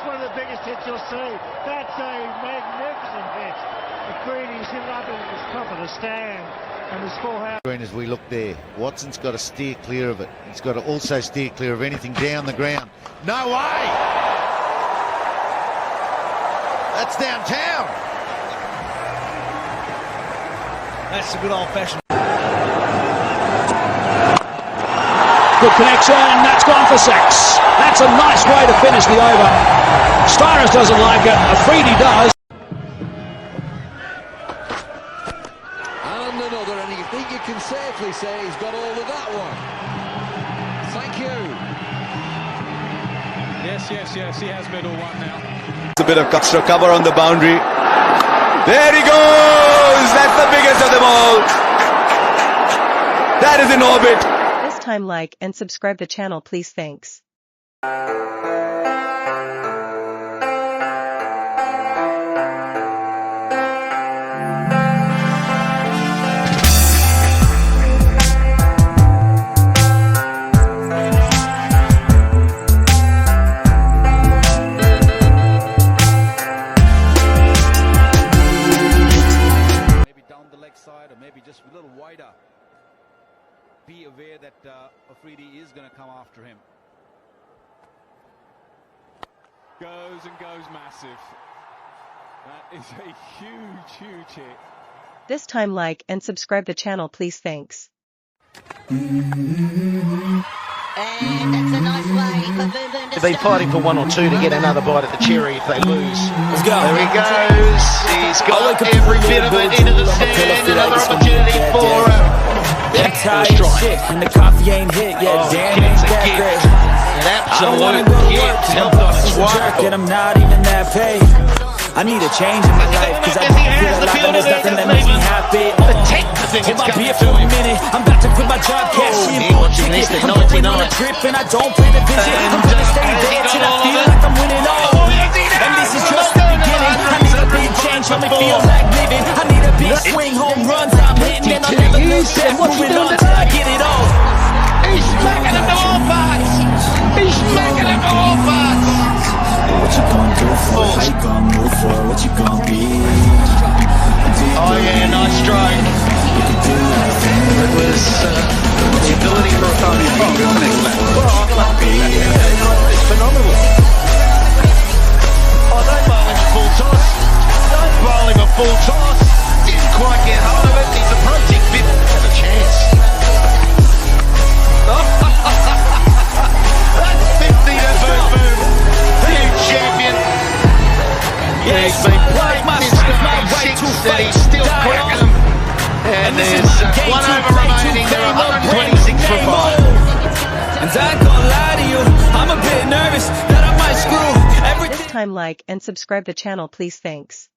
one of the biggest hits you'll see. That's a magnificent hit. Afridi's hit it up at the top of the stand. And his full house. As we look there, Watson's got to steer clear of it. He's got to also steer clear of anything down the ground. No way! That's downtown. That's a good old-fashioned. Good connection, that's gone for six. That's a nice way to finish the over. Styris doesn't like it, Afridi does. And another, and you think you can safely say he's got all of that one. Thank you. Yes, he has middle one now. It's a bit of extra cover on the boundary. There he goes! That's the biggest of them all. That is in orbit. This time like and subscribe the channel please, thanks. Side or maybe just a little wider. Be aware that Afridi is going to come after him. Goes and goes massive. That is a huge hit. This time like and subscribe the channel please, thanks. And that's a nice way for Boom Boom to They've been fighting for one or two to get another bite at the cherry if they lose. Let's go. There he goes. He's got every bit of it into the stand. Another opportunity for him. Shit, and the coffee ain't hit yet. Damn, ain't that great. An absolute gift. Helped on its work, and I'm not even that paid. I need a change in my life, cause I don't feel alive and there's nothing that makes me happy. Hold my beer for a minute, I'm about to quit my job, cash in for a ticket. I'm going on a trip and I don't play the vision. I'm gonna stay dancing, I feel like I'm winning all. And this is just the beginning. I need a big change, help me feel like living. I need a big swing, home runs I'm hitting. And I'll never lose that, moving on till I get it all. He's smacking them to all parts. He's smacking them to all parts. What you gonna do for? How you gonna move for? What you gonna be? Oh yeah, nice stroke. It was the ability for a party to go next lap. It's phenomenal. Oh, don't bowl him a full toss. Don't bowl him a full toss. Didn't quite get hold of it. He's approaching fifth. Has a chance. That's 50 to Boom Boom. Huge champion. Yeah, he's been playing six and he's still cracking them. And there's one over remaining. There are 126 for 5. And I ain't gonna lie to you, I'm a bit nervous that I might screw everything. This time like and subscribe the channel please, thanks.